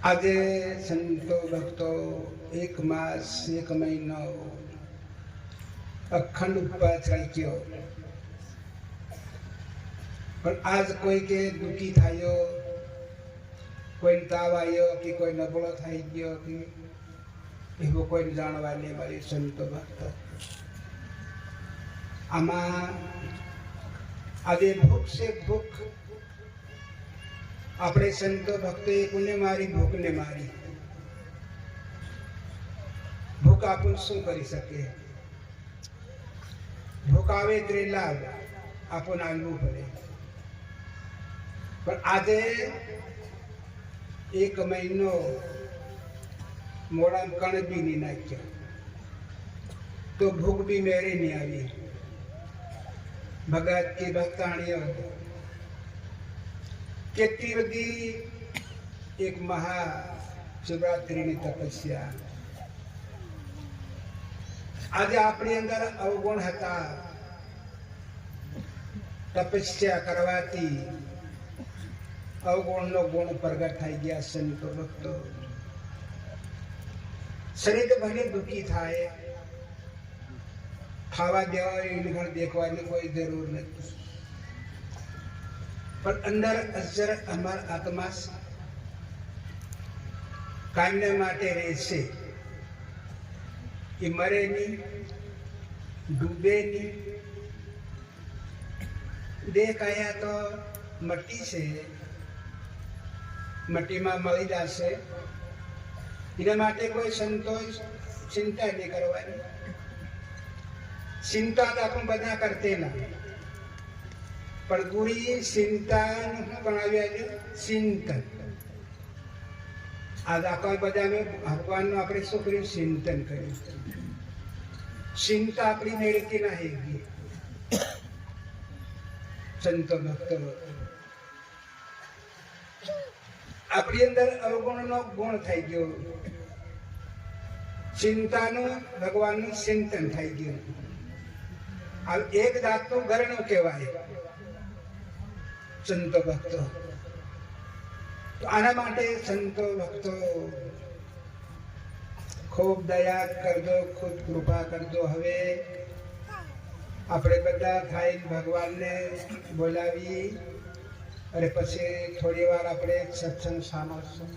આજે સંતો ભક્તો એક માસ એક મહિનો અખંડ ઉપવાસ રાખ્યો, પણ આજ કોઈ કે દુઃખી થયો, કોઈ તાવ આવ્યો કે કોઈ નબળો થઈ ગયો કે એવું કોઈ જાણવા નહીં મળ્યું. સંતો ભક્તો આમાં આજે ભૂખ છે, ભૂખ આપણે સંતો ભક્તોએ કોને મારી? ભૂખને મારી. ભૂખ આપણને શું કરી શકે? ભૂખ આવે એટલે લાભ આપણને આલવું પડે. પણ આજે એક મહિનો મોડામાં કણ બી નહીં નાખ્યો તો ભૂખ બી મેરે નહીં આવી. ભગત કે ભક્તાણીઓ કેટલી બધી એક મહાશિવરાત્રિની તપસ્યા. આજે આપણી અંદર અવગુણ હતા, તપસ્યા કરવાથી અવગુણનો ગુણ પ્રગટ થઈ ગયા. સંતો ભક્તો શરીર ભલે દુઃખી થાય, ખાવા દેવા દેખવાની કોઈ જરૂર નથી, પણ અંદર અસર અમાર આત્મા કાયમને માટે રહેશે. એ મરે નહીં, ડૂબે નહીં. દેહ કાયા તો મટી છે, મટીમાં મળી જશે. એના માટે કોઈ સંતોષ ચિંતા નહીં કરવાની. ચિંતા તો આપણે બધા કરતે ના, પણ ગુરી ચિંતા પણ આવ્યા ચિંતન. આજ આપણે બધા ભગવાનનું આપણે શું કર્યું? ચિંતન કર્યું. ચિંતા આપણી મેળતી નહીં. સંતો ભક્તો આપણી અંદર અવગુણનો ગુણ થઈ ગયો, ચિંતાનું ભગવાનનું ચિંતન થઈ ગયું. આ એક જાતનું ઘરનું કહેવાય. સંતો ભક્તો તો આના માટે સંતો ભક્તો ખૂબ દયા કરજો, ખૂબ કૃપા કરજો. હવે આપણે બધા થાય ભગવાનને બોલાવી અને પછી થોડી વાર આપણે સત્સંગ સાંભળશું.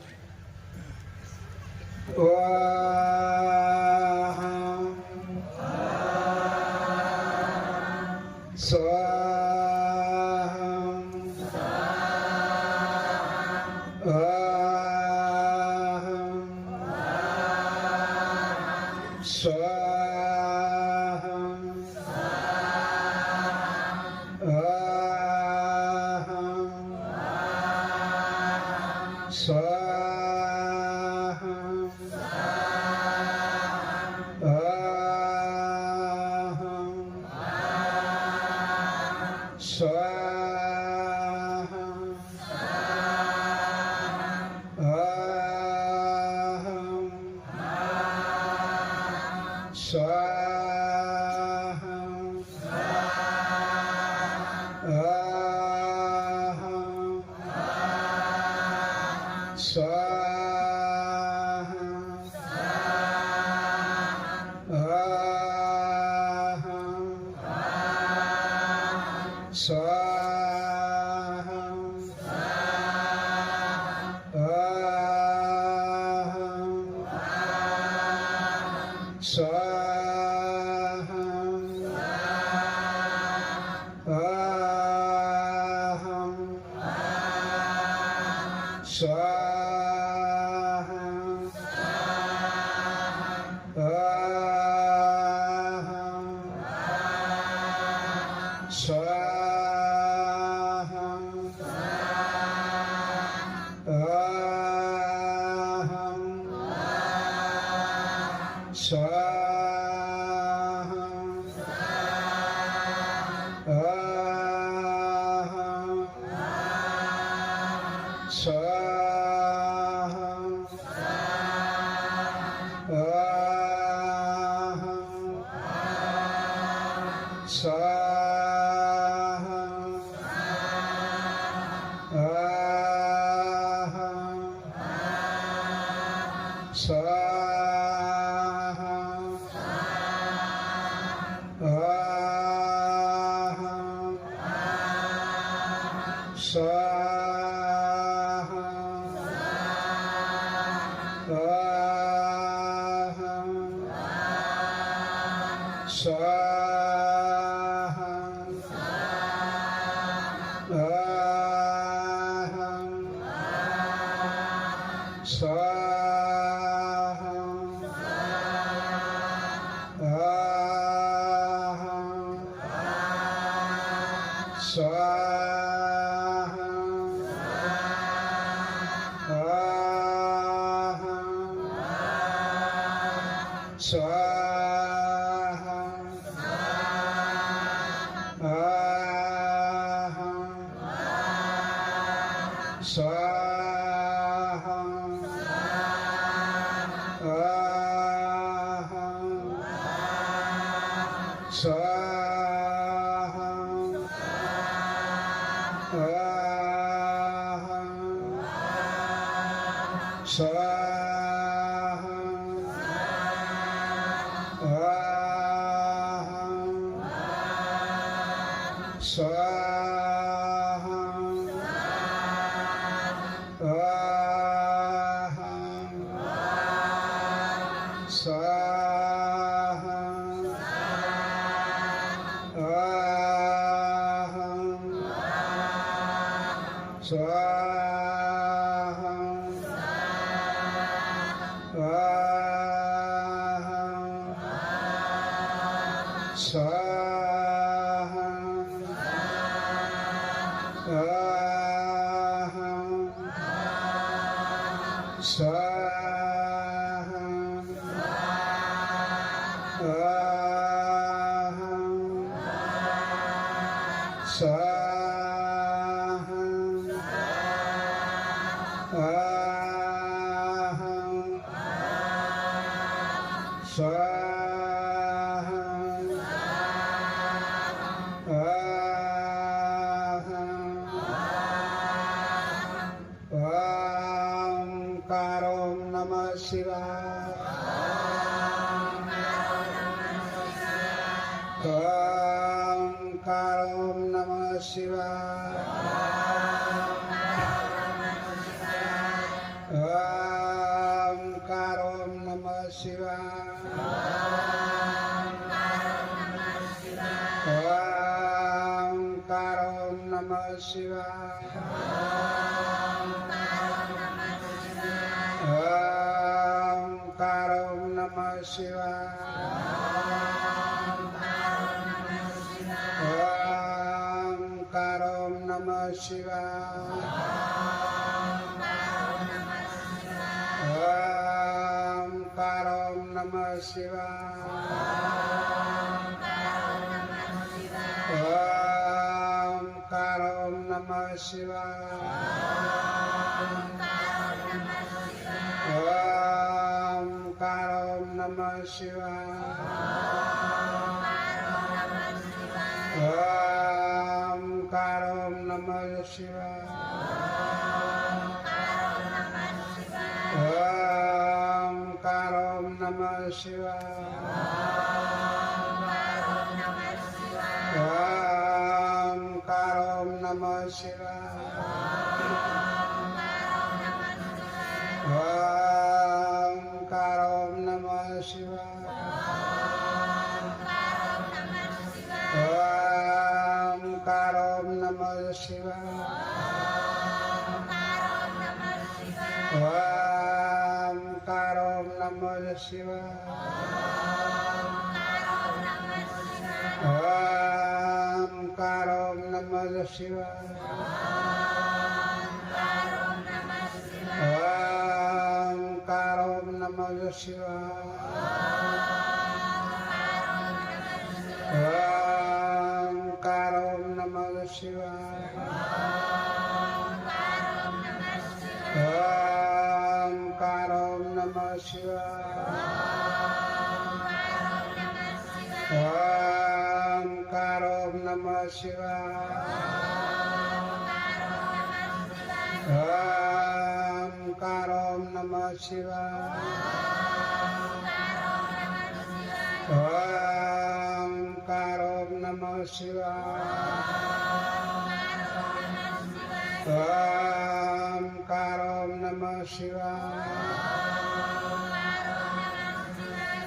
स्वाहा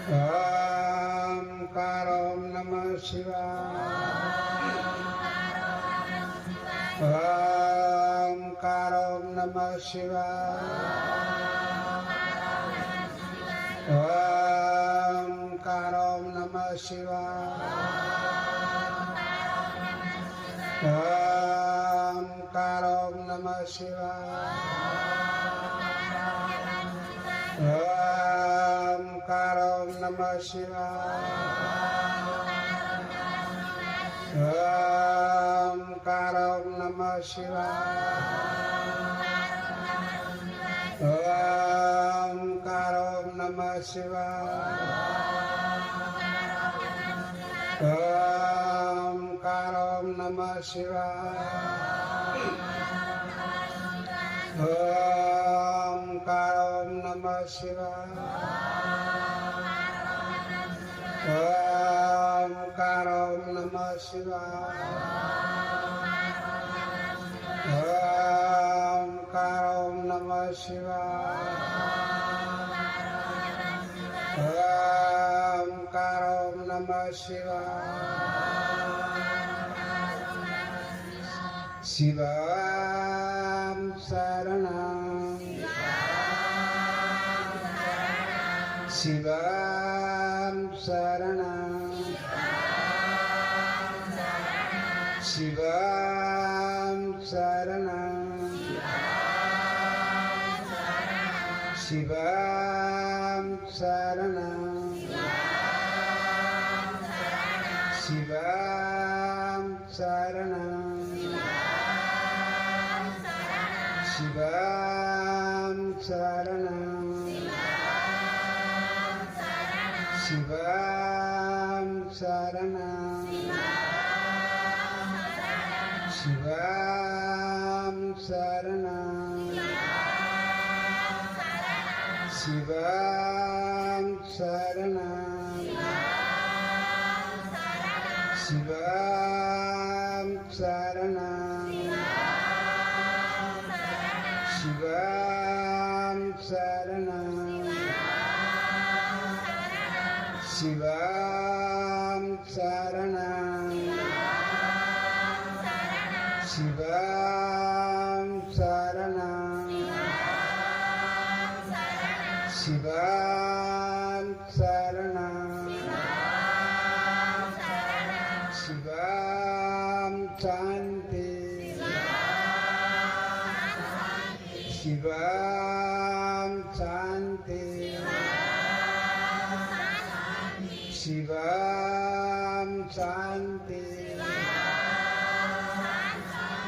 स्वाहा ओंकारों नमः शिवाय ओंकारों नमः शिवाय ओंकारों नमः शिवाय ओंकारों नमः शिवाय ओंकारों नमः शिवाय ओंकारों नमः शिवाय ओंकारों नमः शिवाय ओंकारों नमः शिवाय ओंकारों नमः शिवाय ओंकारों नमः शिवाय ओंकारों नमः शिवाय ओंकारों नमः शिवाय शिवं शरणं शिवं शरणं शिवं शरणं शिवं शरणं शिवं शरणं शिवं शरणं शिवं शरणं शिवं शरणं शिवं शरणं शिवं शरणं शिवं शरणं शिवं शरणं शिवं शरणं शिवं शरणं शिवं शान्ति शिवं शान्ति शिवं शान्ति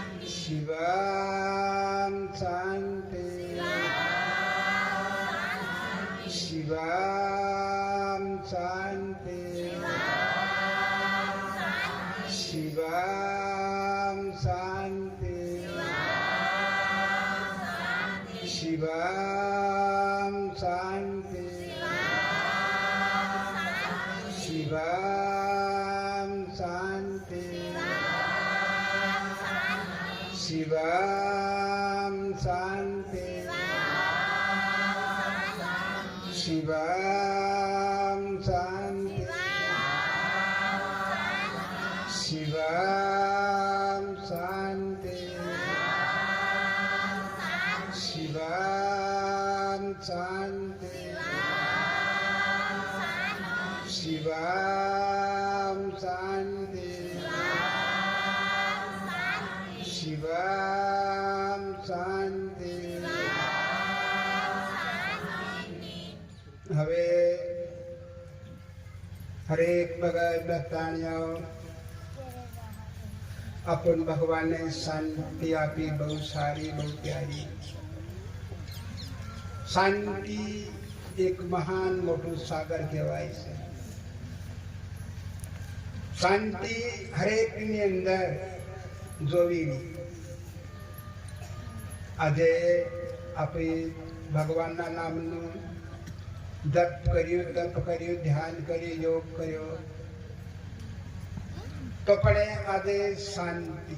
शिवं शान्ति शिवं शान्ति शिवं शान्ति शिवं शान्ति शिवं शान्ति शिवं शान्ति शिवं शान्ति शिवं शान्ति शिवं शान्ति शिवं शान्ति शिवं शान्ति હવે હરેક ભગત ભક્તાણીઓ अपन भगवान ने शांति आपी बहुत सारी बहुत प्यारी शांति एक महान मोटू सागर कहवाय છે શાંતિ હરેક ની અંદર જોવી આજે આપણે ભગવાનના નામનું જપ કર્યું તપ કર્યું ધ્યાન કર્યું યોગ કર્યો तो पड़े आदे शांति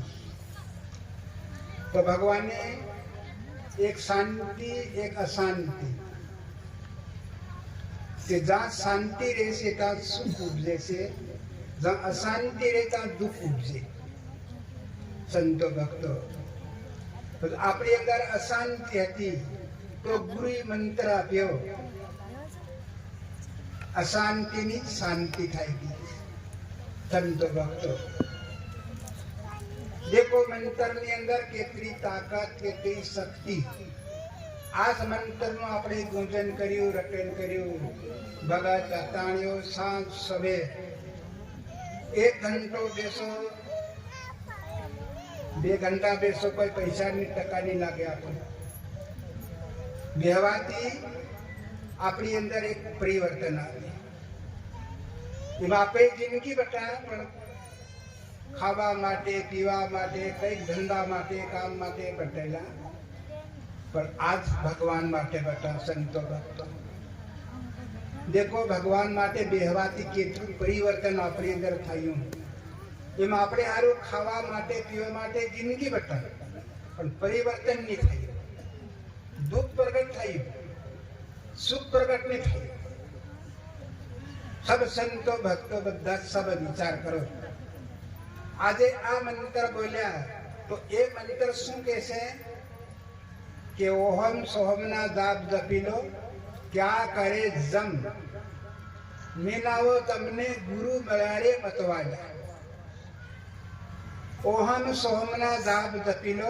तो भगवान ने एक शांति एक अशांति कि जहाँ शांति रहे ત્યાં સુખ ઉપજે છે, जहाँ अशांति रहे ત્યાં दुख उपजे। संतो भक्तो तो अपनी अगर अशांति थी तो गुरु मंत्र आप्यो, अशांति नी शांति थायगी। संतो भक्तो देखो मंत्र ની અંદર કેટલી તાકાત, કેટલી શક્તિ। आज मंत्र નું આપણે ગુંજન કર્યું, રટન કર્યું, ભગત અતાણ્યો, સાંજ સવે 1 ઘંટો બેસો, 2 ઘંટા બેસો, કોઈ પૈસાની ટકા નહીં લાગે આપણને। બેહવાથી આપણી અંદર એક પરિવર્તન આવે। એમાં આપણે જિંદગી બટા પણ ખાવા માટે, પીવા માટે, કઈક ધંધા માટે, કામ માટે બટેલા, पर आज भगवान माटे बता। संतो भक्तो देखो भगवान माटे बेहवाती केटલું परिवर्तन अपनी अंदर थाયું। એમાં આપણે હારું ખાવા માટે, પીવા માટે જિંદગી બતા, પણ પરિવર્તન નહીં થયું। દુઃખ પ્રગટ થયું, સુખ પ્રગટ નહીં થયું। सब संतो भक्तो બધા सब विचार करो। આજે આ મંત્ર બોલ્યા તો એ મંત્ર શું કહેશે कि ओहम सोहमना जाप जपी लो, क्या करे जम मिलावो तमने गुरु मलारे मतवाला। ओहम सोहमना जाप जपी लो,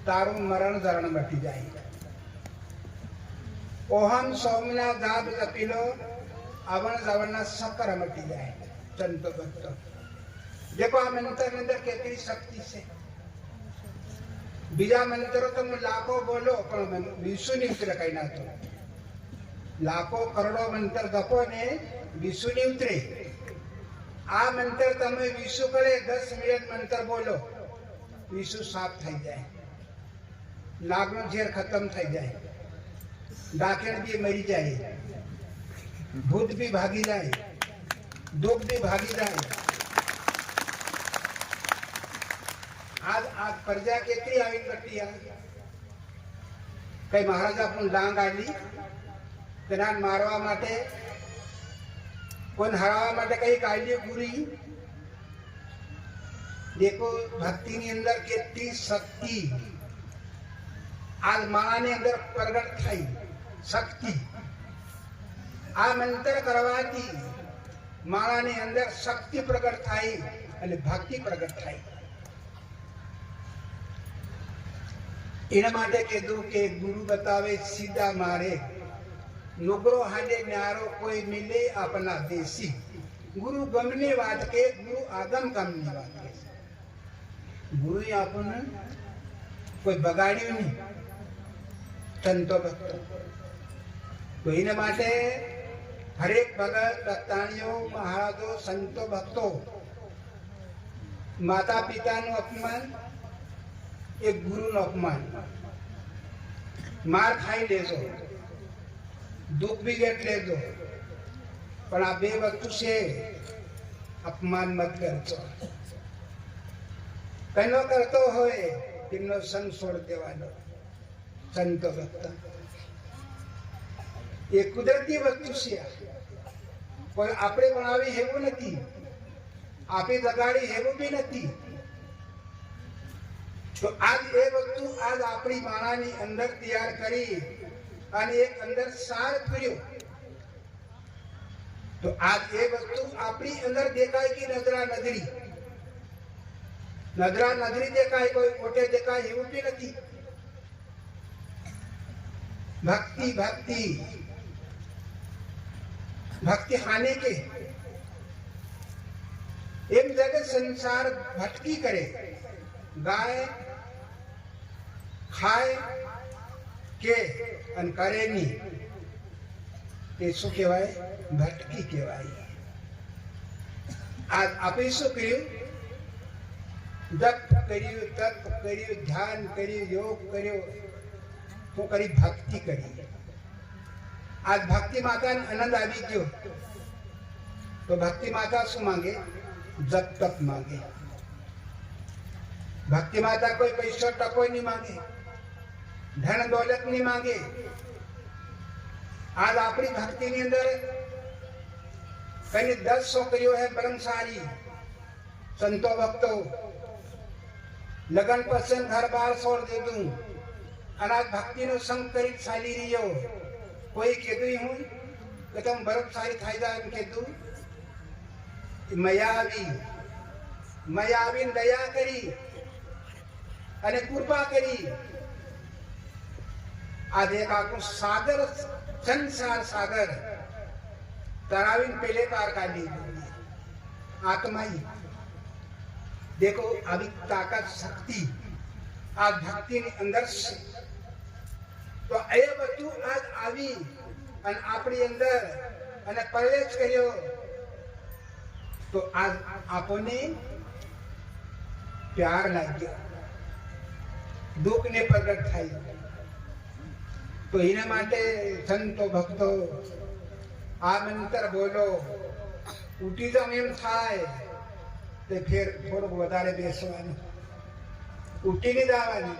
तारू मरण जरण मटी जाए। ओहम सोहमना जाप जपी लो, अवन जवरना सकर मटी जाए। संतो भक्तो देखो आ मंत्र के अंदर कितनी शक्ति से। बीजा मंत्रो तुम लाखों बोलो पण विशु नहीं उतरे कहीं ना। तो लाखों करोड़ों मंत्र जपो ने विशु नहीं उतरे। आ मंत्र तमे विशु करे 10 मिनिट मंत्र बोलो, विशु साफ थई जाए, लागनो झेर खत्म थई जाए, डाकेण भी मरी जाए, भूत भी भागी जाए, दुख भी भागी जाए। आज आज प्रजा केटली આવી કરતી આ કઈ મહારાજા પણ ડાંગ આલી તેના મારવા માટે, કોણ હરાવવા માટે કઈ કાઢી પૂરી। देखो भक्ति ની અંદર કેટલી શક્તિ आज માણાની અંદર પ્રગટ થઈ શક્તિ। આ મંત્ર કરવાથી માણાની અંદર શક્તિ પ્રગટ થઈ અને ભક્તિ પ્રગટ થઈ। એના માટે કીધું કે ગુરુ બતાવે સીધા મારે, નુગરો હાજે ન્યારો કોઈ મિલે આપના દેશી। ગુરુ ગમની વાત કે, ગુરુ આગમ ગમની વાત કે। ગુરુએ આપણને કોઈ બગાડ્યું નહીં। સંતો ભક્તો તો એના માટે હરેક ભગત, ભક્તાણીઓ, મહારાજો, સંતો ભક્તો માતા પિતાનું અપમાન, एक गुरु नो अपमान, मार खाई लेजो, दुख भी गेट लेजो, पण आ बे वस्तु से अपमान मत करजो। कनो करतो होय तिमनो संग छोड़ देवानो। संतो भक्त ये कुदरती वस्तु से कोई आपणे बनावी हेवुं नथी, आपे जगाड़ी हेवुं भी नथी। तो आज ये वस्तु आज अपनी माणानी अंदर तैयार करी અને એક અંદર સાર કર્યો। तो आज ये वस्तु अपनी अंदर देखाय की नजरा नजरी, नजरा नजरी देखाय, कोई मोटे देखाय એવું भी નથી। भक्ति भक्ति भक्ति हाने के एम जगत संसार भटकी करे, गाय खाए के अन करे नहीं, ये शू कहवाय भटकी कहवाय। आज आपे शू कर्યું? जप कर्યું, तप कर्યું, ध्यान कर्યું, योग कर्યો, तो करी भक्ति करी। आज भक्ति माता ने आनंद આવી ગયો तो भक्ति माता शू मांगे? जप तप मांगे। भक्ति माता कोई पैसा टको नहीं मांगे, धन दौलत नहीं मांगे, आज अपनी भक्ति ની અંદર कहीं 10 છોકરીઓ है परम सारी संतो भक्तो लगन पसंद घर बार छोड़ दे दूं अनाज भक्ति नो संग करी साली रियो कोई केदू हूं कि तुम बरफ सारी थाई जा केदू मयावी दया करी अने कृपा करी आ देखा को सागर संसार सागर तरावीन पहले पार का ली आत्मा ही देखो अभी ताकत शक्ति आज भक्ति ने अंदर से तो ए वस्तु आज आवी अन अपनी अंदर अने प्रवेश करियो तो आज आपने प्यार लाग गया दुख ने प्रगट थाई तो इना माटे संतो भक्तो आ मंत्र बोलो उठी जाओ एम थाय ते फिर थोड़ो વધારે બેસવાનું ઉઠી ની જવાની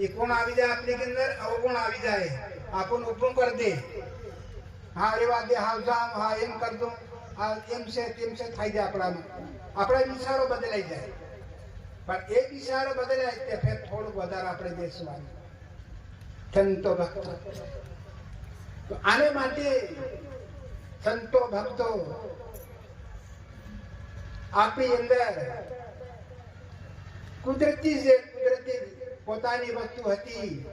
એ કોણ આવી જાય આપણી અંદર અવગુણ આવી જાય આપણ ઊભું કરી દે હા રેવા દે હા જામ હા એમ કર દો હા એમ છે તેમ છે થઈ જાય આપણા વિચારો બદલાઈ જાય પણ એ વિચારો બદલાય તે ફેર થોડું વધારે આપણે બેસવાનું સંતો ભક્તો તો આને માટે સંતો ભક્તો આપણી અંદર કુદરતી જે કુદરતી પોતાની વસ્તુ હતી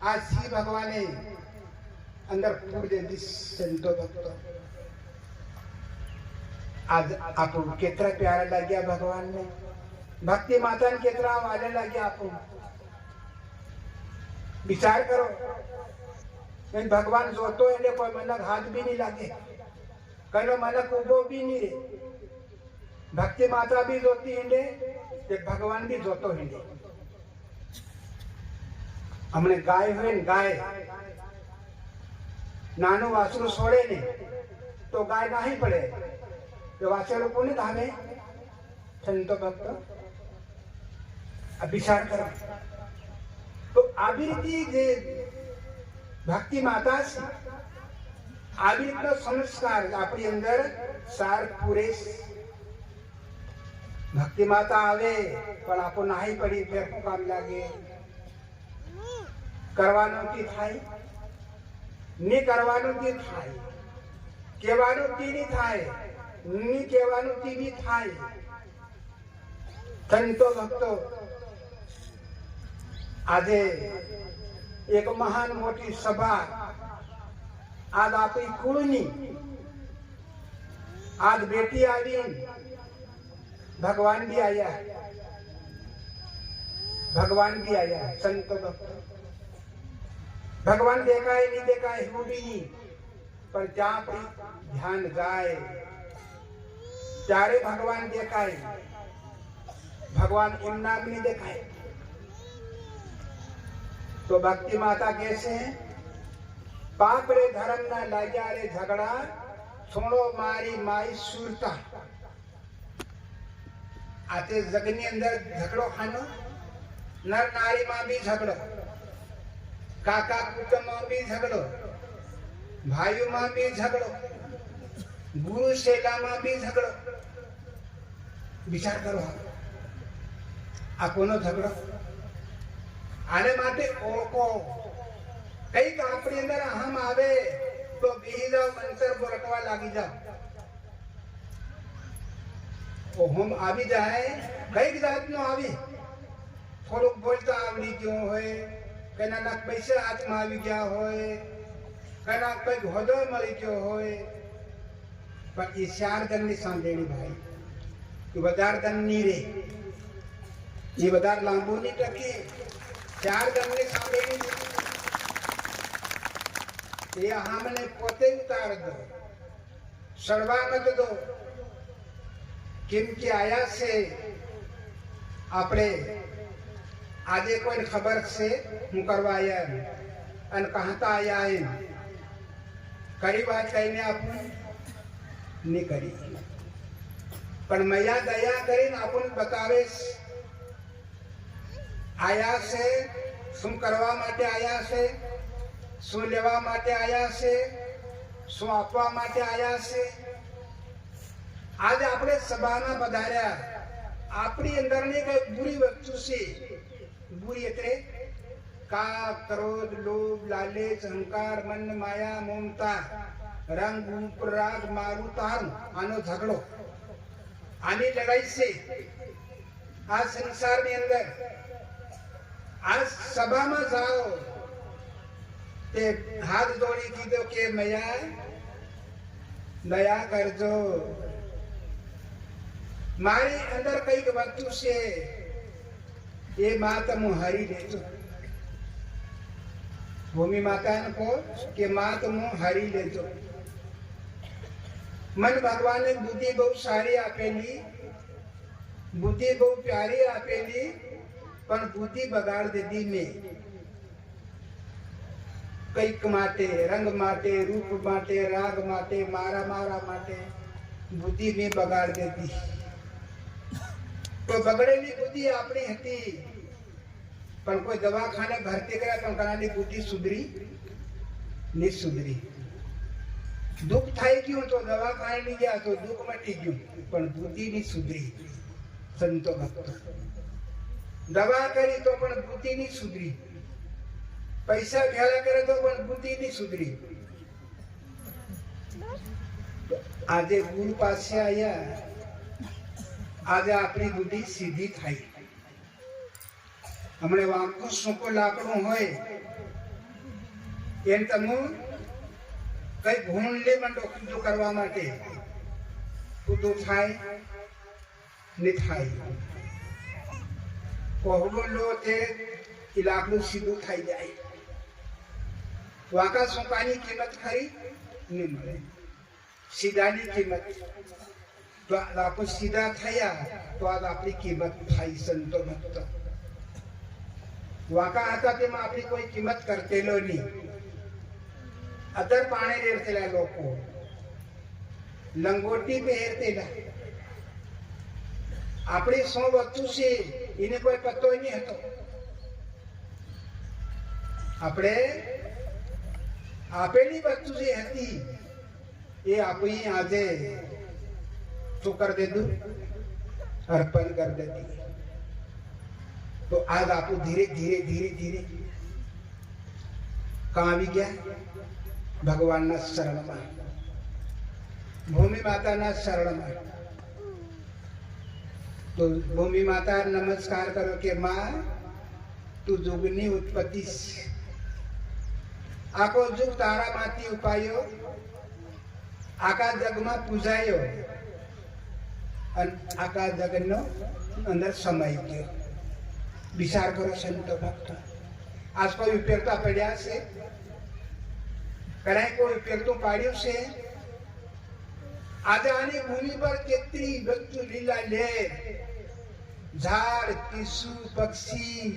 આ શ્રી ભગવાને અંદર પૂરી દીધી સંતો ભક્તો आज आपको केतरा प्यारा लाग्या भगवान ने भक्ति माता ने केतरा वाले लाग्या आपको विचार करो भगवान जोतो એટલે કોઈ મનક હાથ भी नहीं लागे कनो मनक उबो भी नहीं रे भक्ति माता भी जोती हिंडे ते भगवान भी जोतो हिंडे हमने गाय हुए गाय नानो वासरू छोड़े ने तो गाय नहीं पड़े तो वाचलो कोने धामे संतो भक्त अभिचार करो तो आबिरती जे भक्ति माता से आबिरत संस्कार अपनी अंदर सार पूरे भक्ति माता आवे पण आपो नाही पड़ी फिर काम लागे करवानो की थाई नी करवानो की थाई केवानो की नी थाई नी केवानो की भी थाई संतो भक्तो आजे एक महान मोटी सभा आज आपकी कुळनी आज बेटी आई भगवान भी आया संतो भक्त भगवान देखा है नहीं देखा है वो भी नहीं पर जहाँ पर ध्यान जाए चारे भगवान देखा है भगवान इमना भी नहीं देखा है तो भक्ति माता कैसे हैं पाप रे धर्म ना लाग्या रे झगड़ा छोड़ो मारी माई सुरता आते जगनी अंदर झगड़ो खानो नर नारी मां भी झगड़ो काका कुटुंब में भी झगड़ो भाइयों में भी झगड़ो गुरु सेला में भी झगड़ो विचार करो आ कोनो झगड़ो आने माटे ओळखो कई अपनी अंदर अहम आवे तो बीही जाओ मंत्र बोलटवा लागी जाओ ओ हम आवी जाए कई जात नो आवी थोड़ो बोलता आवड़ी गयो होय कना ना पैसे हाथ में आवी गया होय कना कई होदो मળી गयो होय पर ई चार दिन ની સાંભળેણી ભાઈ કે વધાર દન ની રે ये વધાર લાંબુ ની ટકે चार दिन ની સાંભળેણી ये हमने पोते उतार दो सड़वा मत दो किनकी आया से आपने आजे कोई खबर से हूँ करवाया अन कहता आया है करी बात कहने अपन नहीं करी पर मैया दया करीन अपन बतावे आया से सुन करवा माटे आया से શું લેવા માટે આવ્યા છે, શું આપવા માટે આવ્યા છે. આજે આપણે સભામાં પધાર્યા, આપણી અંદરની કઈ બુરી વસ્તુ છે. બુરી એટલે કામ, ક્રોધ, લોભ, લાલચ, અહંકાર, મન, માયા, મમતા, રંગ, રૂપ, રાગ, મારું તારું, આનો ઝઘડો, આની લડાઈ છે આ સંસારની અંદર. આ સભામાં જાઓ તે હાથ જોડી કીધો કે મૈયા દયા કરજો, મારી અંદર કઈક વસ્તુ છે એ માં તમે હરી લેજો. ભૂમિ માતાને કહો કે માં તમે હરી લેજો. મન ભગવાને બુદ્ધિ બહુ સારી આપેલી, બુદ્ધિ બહુ પ્યારી આપેલી, પણ બુદ્ધિ બગાડ દીધી મેં. કઈક માટે, રંગ માટે, રૂપ માટે, રાગ માટે, મારા માટે બુદ્ધિ મેં બગાડ દીધી. તો બગડેલી બુદ્ધિ આપણી હતી, પણ કોઈ દવાખાને ભરતી કર્યા પણ કણાની બુદ્ધિ સુધરી નહીં સુધરી. દુઃખ થઈ ગયું તો દવાખાને લઈ ગયા તો દુઃખ મટી ગયું, પણ બુદ્ધિ નહીં સુધરી. સંતો ભક્તો દવા કરી તો પણ બુદ્ધિ નહીં સુધરી, પૈસા ભેળા કરે તો પણ બુદ્ધિ નહીં સુધરી. આજે ગુરુ પાસે આવ્યા, આજે આપણી બુદ્ધિ સીધી થાય. હમણે વાંકો સૂકો લાકડું હોય એમ તમે કઈ ભૂણ લે મંડો કૂદું કરવા માટે, કૂદું થાય ને થાય. કોહડો લો તે લાકડું સીધું થઈ જાય. વાંકા સૂકાની કિંમત ખરી નહીં મળે, સીધાની કિંમત. તો આપણે સીધા થયા તો આજ આપણી કિંમત થાય. સંતો ભક્તો વાંકા હતા તેમાં આપણી કોઈ કિંમત કરતેલો નહીં. અધર પાણે રેડતેલા લોકો, લંગોટી પહેરતેલા. આપણી શું વસ્તુ છે એને કોઈ પતો નહીં હતો. આપણે આપેલી વસ્તુ જે હતી એ આપણી આજે શું કરી દીધું, અર્પણ કરી દીધી. તો આજ આપણું ધીરે ધીરે ધીરે ધીરે કાં આવી ગયા ભગવાનના શરણમાં, ભૂમિ માતાના શરણમાં. તો ભૂમિ માતા નમસ્કાર કરો કે માં તું જુગની ઉત્પત્તિ છે, આખો જુગ તારામાંથી ઉપાયો, આખા જગમાં પૂજાયો અને આખા જગનો અંદર સમય ગયો. વિચાર કરો સંતો ભક્તો, આજ કોઈ ઉપેરતા પડ્યા છે, કરાય કોઈ ઉપેરતું પાડ્યું છે. આજે આની ભૂમિ પર કેટલી વસ્તુ લીલા લે, ઝાડ, પીસુ, પક્ષી,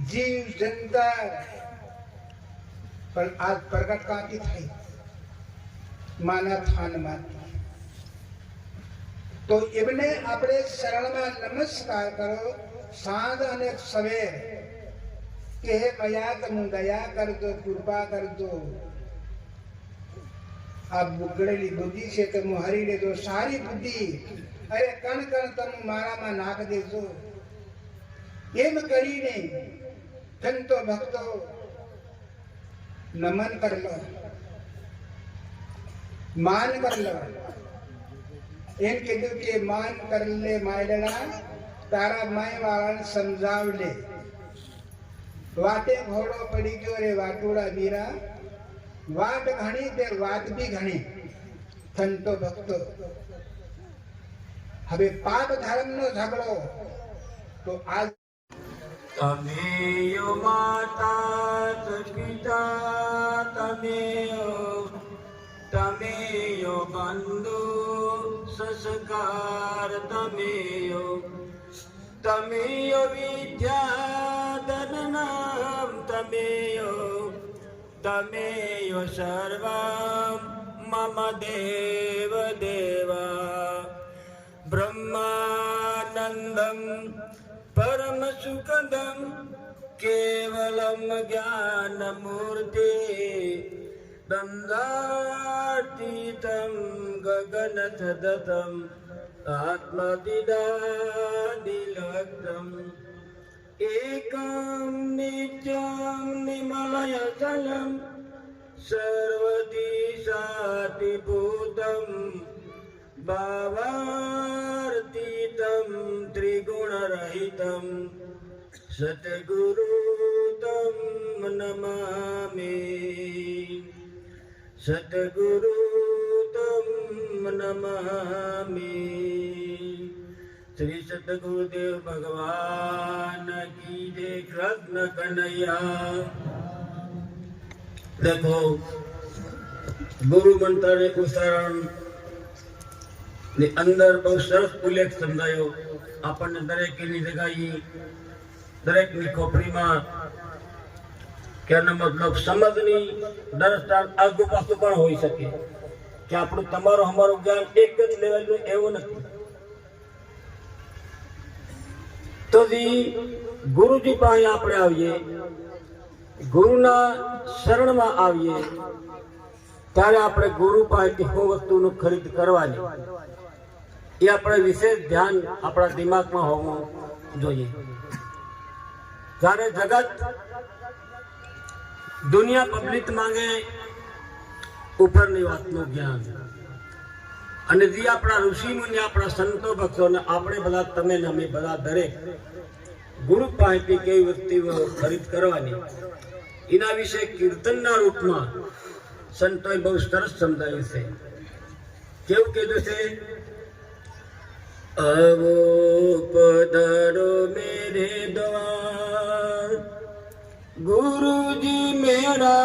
જીવ જંતર, પણ આજ પ્રગટ કાંથી થઈ? માના થાનમાંથી. તો એમને આપણે શરણમાં નમસ્કાર કરો સાંજ અને સવેર કે હે મયા તમે દયા કરજો, કૃપા કરજો. આ બગડેલી બુદ્ધિ છે તમે હરી લેજો, સારી બુદ્ધિ અરે કણ કણ તમે મારામાં નાખ દેજો. એમ કરીને સંતો ભક્તો નમન કરી લો, માન કરી લો. એમ કીધું કે માન કરી લે માયડા, તારા માય વાળાને સમજાવ લે. વાટે ઘોડો પડી ગયો રે વાટોડા મીરા, વાટ ઘણી તે વાત બી ઘણી. સંતો ભક્તો હવે પાપ ધર્મનો ઝઘડો તો આજ તમેયો માતા પિતા, તમેયો બંધુ સંસ્કાર, તમેયો વિદ્યાધનમ, તમેયો સર્વમ મમ દેવ દેવા. બ્રહ્માનંદમ પરમ સુખદમ केवलं ज्ञानमूर्ति दन्दातीतं गगनतदतम् आत्मदिदादिलग्नम् एकं नित्यं निमलयचलं सर्वदिशातिभूतं भावार्तीतं त्रिगुणरहितं सद्गुरुतं नमामि सद्गुरुतं नमामि। श्री सद्गुरुदेव भगवान की जय। कृष्ण कन्हैया। देखो गुरु मंत्र ने उच्चारण ની અંદર બહુ સરસ ઉલ્લેખ સમજાયો આપણને દરેકની જગાઈ દરેકની ખોપડીમાં કે એનો મતલબ સમજની દરસ્તાન આગુ પાછું પણ હોઈ શકે કે આપણું તમારું અમારું જ્ઞાન એક જ લેવલનું એવું નથી તો ગુરુજી પાસે આપણે આવીએ ગુરુના શરણમાં આવીએ ત્યારે આપણે ગુરુ પાસેથી શું વસ્તુનું ખરીદ કરવાની એ આપણે વિશેષ ધ્યાન આપણા દિમાગમાં હોવું જોઈએ જ્યારે જગત દુનિયા પબ્લિક માંગે ઉપરની વાતનું જ્ઞાન અને જે આપણા ઋષિ મુનિ આપણા સંતો ભક્તોને આપણે બધા તમે ને અમે બધા દરેક ગુરુ પાસેથી કેવી વસ્તુઓ ખરીદ કરવાની એના વિશે કીર્તનના રૂપમાં સંતોએ બહુ સરસ સમજાવ્યું છે કેવું કીધું છે आवो पधारो मेरे द्वार गुरुजी मेरा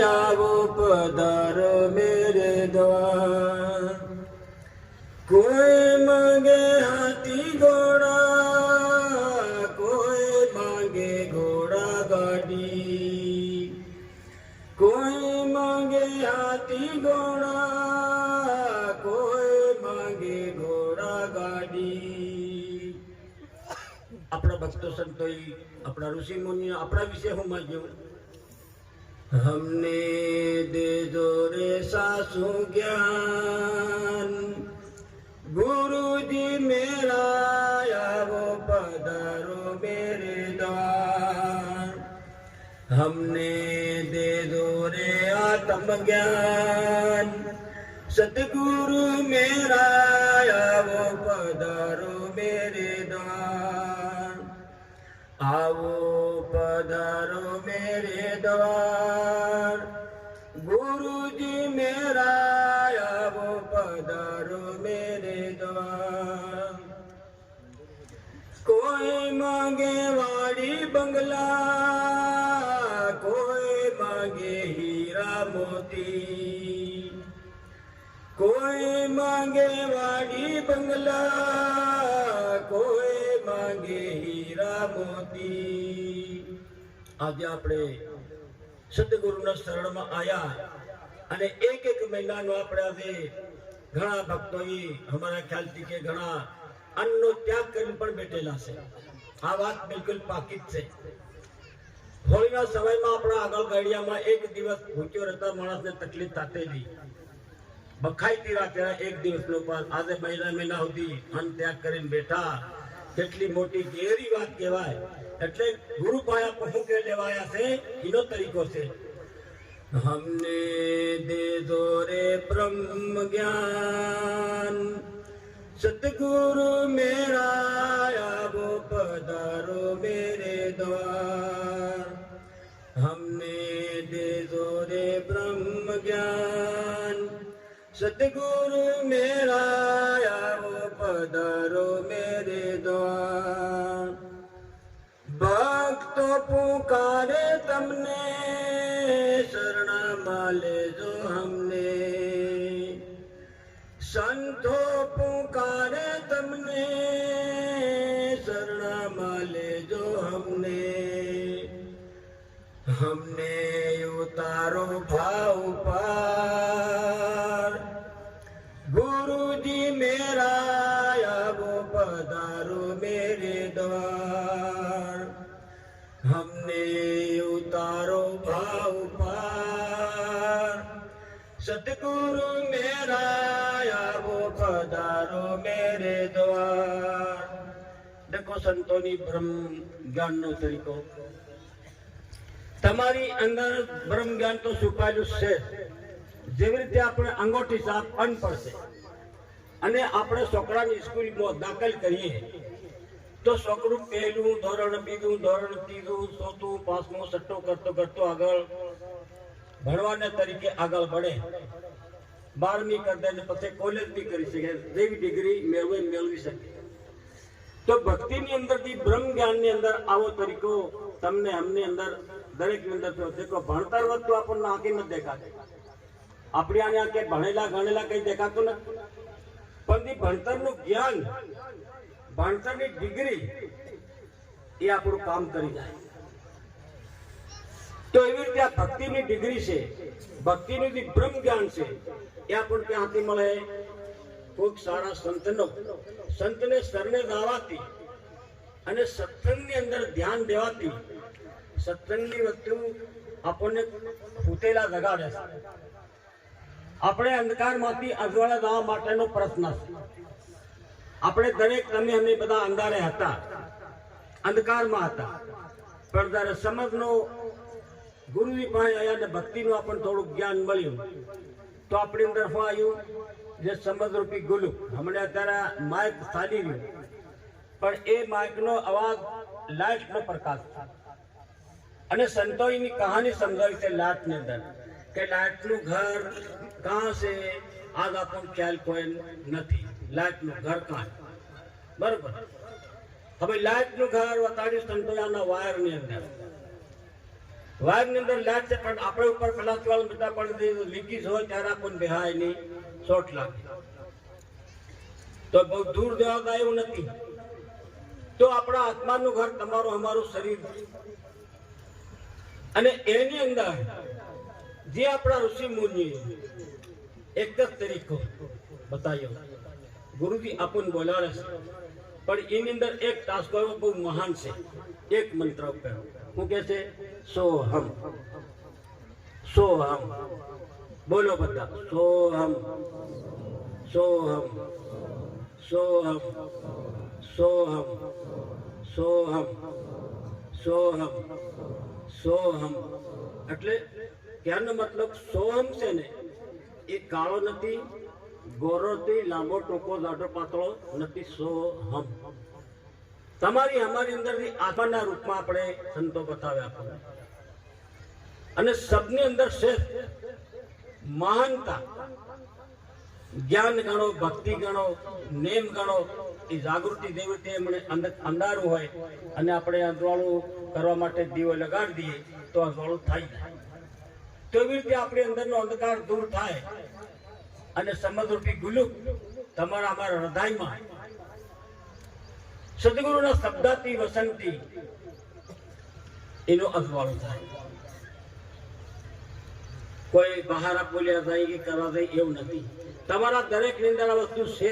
आवो पधारो मेरे द्वार कोई मांगे हाथी घोड़ा कोई मांगे घोड़ा गाड़ी कोई मांगे हाथी घोड़ा कोई मांगे घोड़ा गाड़ी अपना भक्तो संतो अपना ऋषि मुनि अपना विषय हूँ मांग्यो हमने दे दो रे सासू ज्ञान गुरुजी मेरा आवो पधारो मेरे द्वार हमने दे दो रे आत्म ज्ञान सतगुरु मेरा आवो पधारो मेरे द्वार आवो पधारो मेरे द्वार गुरुजी मेरा आवो पधारो मेरे द्वार कोई मांगे वाड़ी बंगला कोई मांगे हीरा मोती कोई मांगे वाड़ी बंगला कोई मांगे हीरा मोती आज આપણે સદગુરુના શરણમાં આયા અને એક એક મહિનાનો આપણે આજે ઘણા ભક્તોએ અમારા ખ્યાલથી કે ઘણા અન્નનો ત્યાગ કરીને પણ બેઠેલા છે આ વાત બિલકુલ પાકી જ છે હોળીના સમયમાં આપણા આગળ ગાડિયામાં એક દિવસ ભૂખ્યો રહેતા માણસને તકલીફ થતી હતી બખાઈતી રાતે એક દિવસનો પણ આજે મહિના સુધી અન્ન ત્યાગ કરીને બેઠા કેટલી મોટી ગેરી વાત કહેવાય એટલે ગુરુ પાયા પહુ કે લેવાયા છે એનો તરીકો છે हमने दे दो रे ब्रह्म ज्ञान सतगुरु मेरा आवो पधारो मेरे द्वार हमने दे दो रे ब्रह्म ज्ञान सतगुरु मेरा आवो पधारो मेरे द्वार भक्तो पुकारे तमने शरणा माले जो हमने संतो पुकारे तमने शरणा माले जो हमने हमने उतारो भाव पार गुरुजी मेरा आवो पधारो मेरे द्वार हमने सतगुरु मेरा आवो पधारो मेरे द्वार। देखो संतोनी ब्रह्म ज्ञान नो तरीको તમારી અંદર બ્રહ્મ જ્ઞાન તો છુપાયેલું છે। જેવી રીતે આપણે અંગોઠી સાપ અનપઢ છે અને આપણે છોકરાની સ્કૂલમાં દાખલ કરીએ તો છોકરું પહેલું ધોરણ, બીજું ધોરણ, ત્રીજું, ચોથું, પાંચમું, છઠ્ઠું કરતો કરતો આગળ ભણવાના તરીકે આગળ बढ़े। 12મી કરી દે પછી કોલેજ બી કરી શકે, જેવી ડિગ્રી મેળવી શકે। તો ભક્તિની અંદરથી બ્રહ્મ જ્ઞાનની અંદર આવો તરીકો તમને અમને અંદર દરેકની અંદર દેખો। ભણતર વસ્તુ આપણને આંખી નથી દેખાતી, આપણે આને આંખે ભણેલા ગણેલા કઈ દેખાતું નથી, પણ ભણતરનું જ્ઞાન, ભણતરની ડિગ્રી એ આપણું કામ કરી જાય। તો એવી રીતે આ ભક્તિની ડિગ્રી છે, ભક્તિનું જે બ્રહ્મ જ્ઞાન છે એ આપણને ક્યાંથી મળે? કોઈક સારા સંતને શરણે જવાથી અને સત્સંગની અંદર ધ્યાન દેવાથી સત્સંગની વસ્તુ આપણને ફૂટેલા જગાડે છે। આપણે અંધકારમાંથી અજવાળા જવા માટેનો પ્રશ્ન છે। આપણે દરેક તમે અમે બધા અંધારે હતા, અંધકારમાં હતા, પણ જ્યારે સમજનો ગુરુજી પાસે આવ્યા ને ભક્તિનું આપણને થોડું જ્ઞાન મળ્યું તો આપણી અંદર શું આવ્યું? જે સમજરૂપી ગુલુ હમણાં અત્યારે માઇક ચાલી રહ્યું, પણ એ માઇકનો અવાજ લાઇટનો પ્રકાશ છે। અને સંતોની કહાની સમજાવી છે લાઇટની અંદર કે લાઇટનું ઘર કાં છે આજ આપણને ખ્યાલ કોઈ નથી। લાઇટનું ઘર કાં બરોબર? હવે લાઇટનું ઘર વતાડ્યું સંતોયાના વાયરની અંદર લાઇટ છે, પણ આપણે ઉપર પ્લાસ્ટિક બધા પણ લીકેજ હોય ત્યારે આપણને બેહાય નહીં, શોર્ટ લાગે તો બહુ દૂર જવા એવું નથી। તો આપણા આત્માનું ઘર તમારું અમારું શરીર, અને એની અંદર જે આપણા ઋષિ મુનિ એક જ તરીકો બતાવ્યો, ગુરુજી આપણને બોલાવે છે, પણ એની અંદર એક ટાસ્ક બહુ મહાન છે। એક મંત્ર કહ્યો, હું કે છે સોહમ, સોહમ, બોલો બધા, સોહમ, સોહમ, સોહમ, સોહમ, સોહમ, સોહમ, સોહમ। એટલે ત્યારનો મતલબ સોહમ છે ને એ કાળો નથી, ગોરો નથી, લાંબો ટૂંકો જાડો પાતળો નથી, સોહમ। તમારી અમારી અંદરની આત્માના રૂપમાં આપણે સંતો બતાવ્યા આપણને, અને સબની અંદર શ્રેષ્ઠ મહાનતા, જ્ઞાન ગણો, ભક્તિ ગણો, નેમ ગણો, એ જાગૃતિ દેવતે એમણે અંધારું હોય અને આપણે અંજવાળું કરવા માટે દીવો લગાડી દઈએ તો અંજવાળું થાય જાય। તો એવી રીતે આપણી અંદરનો અંધકાર દૂર થાય અને સમજરૂપી ગુલુક તમારા અમારા હૃદયમાં સદગુરુના શબ્દથી વસંતી એનો અજવાળું થાય। કોઈ બહાર બોલ્યા જાય કે કરવા જાય એવું નથી, તમારા દરેક ની અંદર આ વસ્તુ છે।